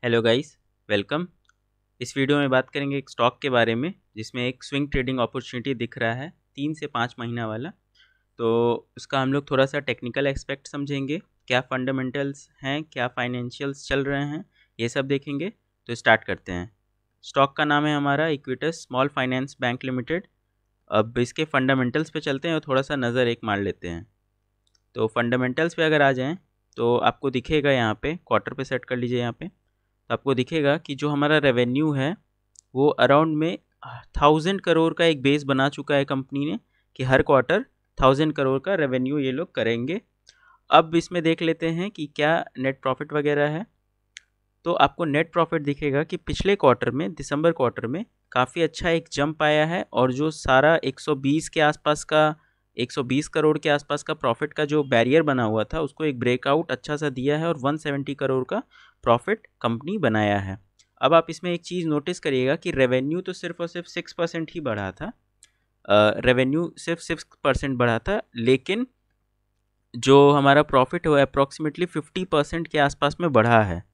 Hello guys, welcome. इस video में बात करेंगे एक स्टॉक के बारे में जिसमें एक स्विंग ट्रेडिंग अपॉर्चुनिटी दिख रहा है 3 से 5 महीना वाला। तो उसका हम लोग थोड़ा सा टेक्निकल एस्पेक्ट समझेंगे, क्या फंडामेंटल्स हैं, क्या फाइनेंशियल्स चल रहे हैं, ये सब देखेंगे। तो स्टार्ट करते हैं। स्टॉक का नाम है हमारा Equitas small finance bank limited. अब इसके फंडामेंटल्स पे चलते हैं और थोड़ा सा नज़र एक मार लेते हैं। तो फंडामेंटल्स पे अगर आ जाएँ तो आपको दिखेगा यहाँ पे, क्वार्टर पे सेट कर लीजिए यहाँ पे। तो आपको दिखेगा कि जो हमारा रेवेन्यू है वो अराउंड में 1000 करोड़ का एक बेस बना चुका है कंपनी ने, कि हर क्वार्टर 1000 करोड़ का रेवेन्यू ये लोग करेंगे। अब इसमें देख लेते हैं कि क्या नेट प्रॉफिट वगैरह है। तो आपको नेट प्रॉफिट दिखेगा कि पिछले क्वार्टर में, दिसंबर क्वार्टर में काफ़ी अच्छा एक जंप आया है, और जो सारा 120 के आसपास का, 120 करोड़ के आसपास का प्रॉफिट का जो बैरियर बना हुआ था उसको एक ब्रेकआउट अच्छा सा दिया है और 170 करोड़ का प्रॉफिट कंपनी बनाया है। अब आप इसमें एक चीज़ नोटिस करिएगा कि रेवेन्यू तो सिर्फ और सिर्फ 6% ही बढ़ा था। रेवेन्यू सिर्फ 6% बढ़ा था, लेकिन जो हमारा प्रॉफिट है वो अप्रॉक्सीमेटली 50% के आसपास में बढ़ा है।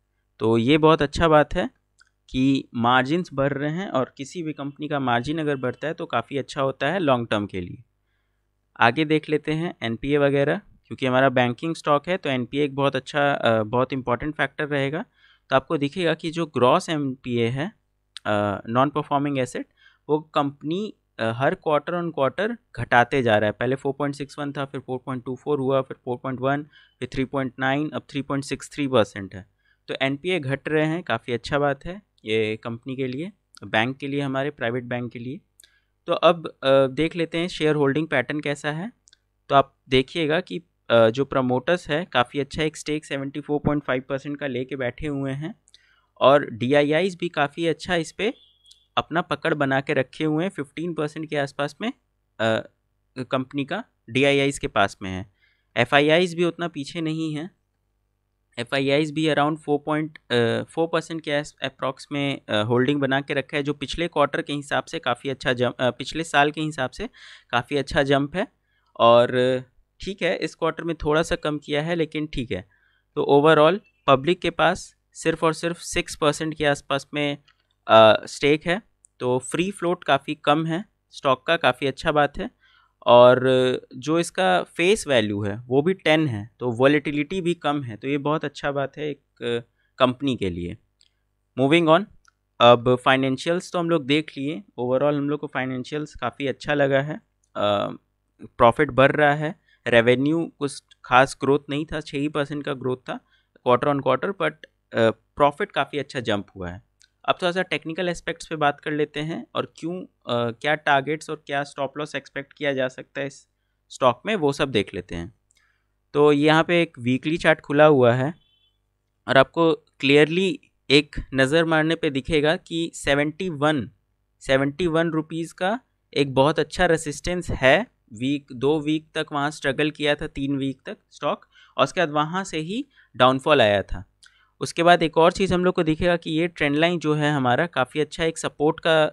तो ये बहुत अच्छा बात है कि मार्जिन्स बढ़ रहे हैं, और किसी भी कंपनी का मार्जिन अगर बढ़ता है तो काफ़ी अच्छा होता है लॉन्ग टर्म के लिए। आगे देख लेते हैं एनपीए वगैरह, क्योंकि हमारा बैंकिंग स्टॉक है तो एनपीए एक बहुत अच्छा बहुत इंपॉर्टेंट फैक्टर रहेगा। तो आपको दिखेगा कि जो ग्रॉस एनपीए है, नॉन परफॉर्मिंग एसेट, वो company her quarter on quarter घटाते जा रहा है। पहले 4.61 था, फिर 4.24 हुआ, फिर 4.1, फिर 3.9, अब 3.63% है। तो एनपीए घट रहे हैं, काफ़ी अच्छा बात है ये कंपनी के लिए, बैंक के लिए, हमारे प्राइवेट बैंक के लिए। तो अब देख लेते हैं शेयर होल्डिंग पैटर्न कैसा है। तो आप देखिएगा कि जो प्रमोटर्स है काफ़ी अच्छा एक स्टेक 74.5% का लेके बैठे हुए हैं, और डीआईआईज भी काफ़ी अच्छा इस पर अपना पकड़ बना के रखे हुए हैं। 15% के आसपास में कंपनी का डीआईआईज के पास में है। एफआईआईज भी उतना पीछे नहीं है। एफआईआईज भी अराउंड 4.4% के अप्रॉक्स में होल्डिंग बना के रखा है, जो पिछले क्वार्टर के हिसाब से काफ़ी अच्छा जंप, पिछले साल के हिसाब से काफ़ी अच्छा जंप है। और ठीक है, इस क्वार्टर में थोड़ा सा कम किया है, लेकिन ठीक है। तो ओवरऑल पब्लिक के पास सिर्फ और सिर्फ 6% के आसपास में स्टेक है। तो फ्री फ्लोट काफ़ी कम है स्टॉक का, काफ़ी अच्छा बात है। और जो इसका फेस वैल्यू है वो भी 10 है, तो वॉलेटिलिटी भी कम है। तो ये बहुत अच्छा बात है एक कंपनी के लिए। मूविंग ऑन, अब फाइनेंशियल्स तो हम लोग देख लिए। ओवरऑल हम लोग को फाइनेंशियल्स काफ़ी अच्छा लगा है। प्रॉफिट बढ़ रहा है, रेवेन्यू कुछ खास ग्रोथ नहीं था, 6% का ग्रोथ था quarter on quarter, but profit काफ़ी अच्छा जंप हुआ है। अब थोड़ा सा टेक्निकल एस्पेक्ट्स पे बात कर लेते हैं, और क्यों क्या टारगेट्स और क्या स्टॉप लॉस एक्सपेक्ट किया जा सकता है इस स्टॉक में, वो सब देख लेते हैं। तो यहाँ पे एक वीकली चार्ट खुला हुआ है, और आपको क्लियरली एक नज़र मारने पे दिखेगा कि 71 रुपीज़ का एक बहुत अच्छा रेसिस्टेंस है। 2 वीक तक वहाँ स्ट्रगल किया था, 3 वीक तक स्टॉक, और उसके बाद वहाँ से ही डाउनफॉल आया था। उसके बाद एक और चीज़ हम लोग को दिखेगा कि ये ट्रेंड लाइन जो है हमारा काफ़ी अच्छा एक सपोर्ट का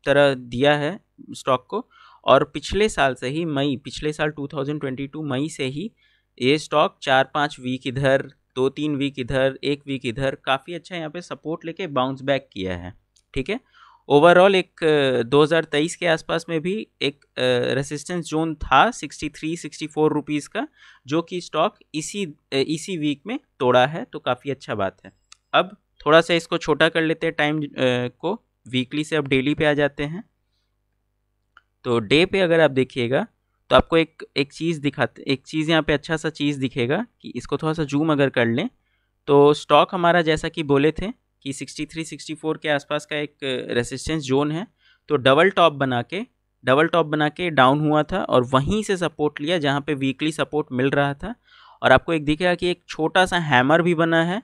तरह दिया है स्टॉक को। और पिछले साल से ही, पिछले साल 2022 मई से ही ये स्टॉक 4-5 वीक इधर, 2-3 वीक इधर, 1 वीक इधर, काफ़ी अच्छा यहाँ पे सपोर्ट लेके बाउंस बैक किया है। ठीक है, ओवरऑल एक 2023 के आसपास में भी एक रेसिस्टेंस जोन था 63-64 रुपीज़ का, जो कि स्टॉक इसी वीक में तोड़ा है। तो काफ़ी अच्छा बात है। अब थोड़ा सा इसको छोटा कर लेते हैं टाइम को, वीकली से अब डेली पे आ जाते हैं। तो डे पे अगर आप देखिएगा तो आपको एक चीज़ यहाँ पे अच्छा सा चीज़ दिखेगा कि इसको थोड़ा सा जूम अगर कर लें तो स्टॉक हमारा, जैसा कि बोले थे कि 63-64 के आसपास का एक रेसिस्टेंस जोन है, तो डबल टॉप बना के डाउन हुआ था, और वहीं से सपोर्ट लिया जहाँ पे वीकली सपोर्ट मिल रहा था। और आपको एक दिखेगा कि एक छोटा सा हैमर भी बना है,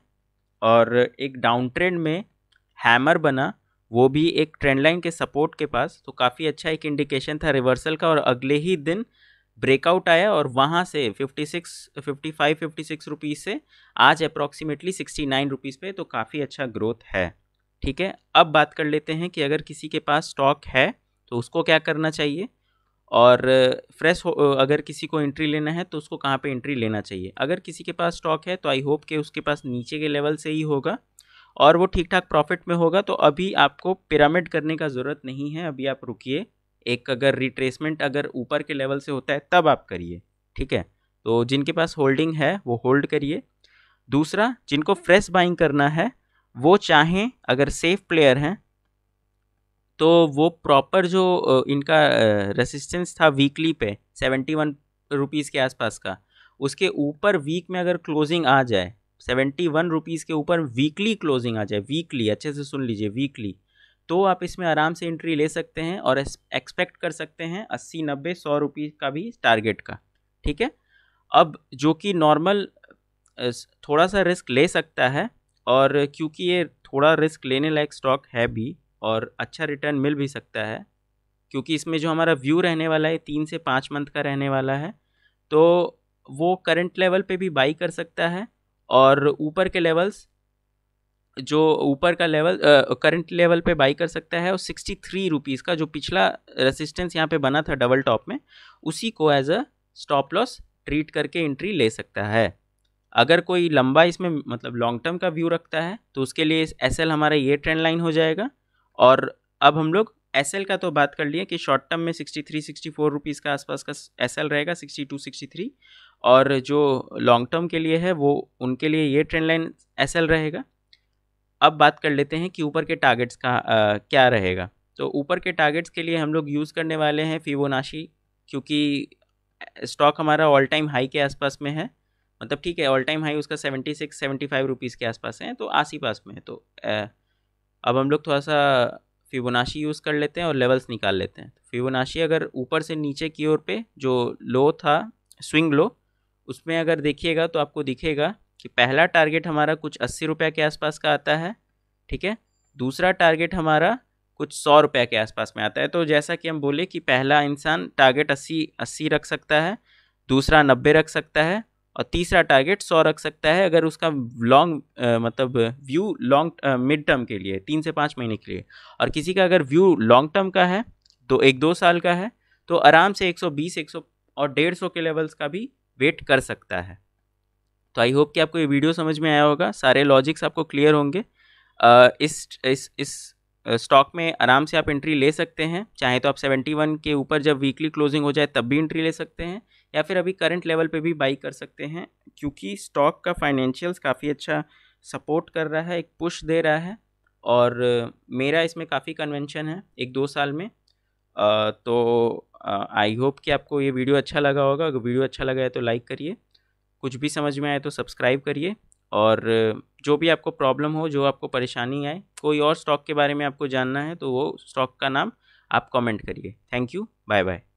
और एक डाउन ट्रेंड में हैमर बना, वो भी एक ट्रेंड लाइन के सपोर्ट के पास। तो काफ़ी अच्छा एक इंडिकेशन था रिवर्सल का, और अगले ही दिन ब्रेकआउट आया, और वहाँ से 56 रुपीज़ से आज अप्रॉक्सीमेटली 69 रुपीज़ पे, तो काफ़ी अच्छा ग्रोथ है। ठीक है, अब बात कर लेते हैं कि अगर किसी के पास स्टॉक है तो उसको क्या करना चाहिए, और अगर किसी को एंट्री लेना है तो उसको कहाँ पे एंट्री लेना चाहिए। अगर किसी के पास स्टॉक है तो आई होप कि उसके पास नीचे के लेवल से ही होगा, और वो ठीक ठाक प्रॉफिट में होगा, तो अभी आपको पिरामिड करने का ज़रूरत नहीं है, अभी आप रुकिए। एक अगर रिट्रेसमेंट अगर ऊपर के लेवल से होता है तब आप करिए, ठीक है। तो जिनके पास होल्डिंग है वो होल्ड करिए। दूसरा, जिनको फ्रेश बाइंग करना है वो चाहें, अगर सेफ प्लेयर हैं तो वो प्रॉपर जो इनका रेसिस्टेंस था वीकली पे 71 रुपीज़ के आसपास का, उसके ऊपर वीक में अगर क्लोजिंग आ जाए 71 रुपीज़ के ऊपर, वीकली क्लोजिंग आ जाए, वीकली अच्छे से सुन लीजिए, वीकली, तो आप इसमें आराम से एंट्री ले सकते हैं और एक्सपेक्ट कर सकते हैं 80 90 100 रुपीज़ का भी टारगेट का, ठीक है। अब जो कि नॉर्मल थोड़ा सा रिस्क ले सकता है, और क्योंकि ये थोड़ा रिस्क लेने लायक स्टॉक है भी और अच्छा रिटर्न मिल भी सकता है, क्योंकि इसमें जो हमारा व्यू रहने वाला है 3 से 5 मंथ का रहने वाला है, तो वो करंट लेवल पे भी बाई कर सकता है। और ऊपर के लेवल्स, जो ऊपर का लेवल करंट लेवल पे बाई कर सकता है, और 63 रुपीज़ का जो पिछला रेसिस्टेंस यहाँ पे बना था डबल टॉप में, उसी को as a stop loss treat करके एंट्री ले सकता है। अगर कोई लंबा इसमें मतलब लॉन्ग टर्म का व्यू रखता है तो उसके लिए एसएल हमारा ये ट्रेंड लाइन हो जाएगा। और अब हम लोग एसएल का तो बात कर लिए कि शॉर्ट टर्म में 63 64 रुपीज़ का आसपास का एसएल रहेगा, 62 63, और जो लॉन्ग टर्म के लिए है वो उनके लिए ये ट्रेंड लाइन एसएल रहेगा। अब बात कर लेते हैं कि ऊपर के टारगेट्स का क्या रहेगा। तो ऊपर के टारगेट्स के लिए हम लोग यूज़ करने वाले हैं फिबोनाची, क्योंकि स्टॉक हमारा ऑल टाइम हाई के आसपास में है, मतलब ठीक है ऑल टाइम हाई उसका 76 75 रुपीज़ के आसपास है, तो आस ही पास में है। तो अब हम लोग थोड़ा सा फिबोनाची यूज़ कर लेते हैं और लेवल्स निकाल लेते हैं। फिबोनाची अगर ऊपर से नीचे की ओर पे जो लो था, स्विंग लो, उसमें अगर देखिएगा तो आपको दिखेगा कि पहला टारगेट हमारा कुछ 80 रुपये के आसपास का आता है, ठीक है। दूसरा टारगेट हमारा कुछ 100 रुपये के आसपास में आता है। तो जैसा कि हम बोले कि पहला इंसान टारगेट 80 रख सकता है, दूसरा 90 रख सकता है, और तीसरा टारगेट 100 रख सकता है, अगर उसका लॉन्ग मतलब व्यू लॉन्ग मिड टर्म के लिए 3 से 5 महीने के लिए। और किसी का अगर व्यू लॉन्ग टर्म का है तो 1-2 साल का है, तो आराम से 120 100 और 150 के लेवल्स का भी वेट कर सकता है। तो आई होप कि आपको ये वीडियो समझ में आया होगा, सारे लॉजिक्स आपको क्लियर होंगे। इस स्टॉक में आराम से आप एंट्री ले सकते हैं, चाहे तो आप 71 के ऊपर जब वीकली क्लोजिंग हो जाए तब भी एंट्री ले सकते हैं, या फिर अभी करंट लेवल पे भी बाई कर सकते हैं, क्योंकि स्टॉक का फाइनेंशियल्स काफ़ी अच्छा सपोर्ट कर रहा है, एक पुश दे रहा है, और मेरा इसमें काफ़ी कन्वेंशन है 1-2 साल में। तो आई होप कि आपको ये वीडियो अच्छा लगा होगा। अगर वीडियो अच्छा लगा है तो लाइक करिए, कुछ भी समझ में आए तो सब्सक्राइब करिए, और जो भी आपको प्रॉब्लम हो, जो आपको परेशानी आए, कोई और स्टॉक के बारे में आपको जानना है तो वो स्टॉक का नाम आप कमेंट करिए। Thank you, bye bye.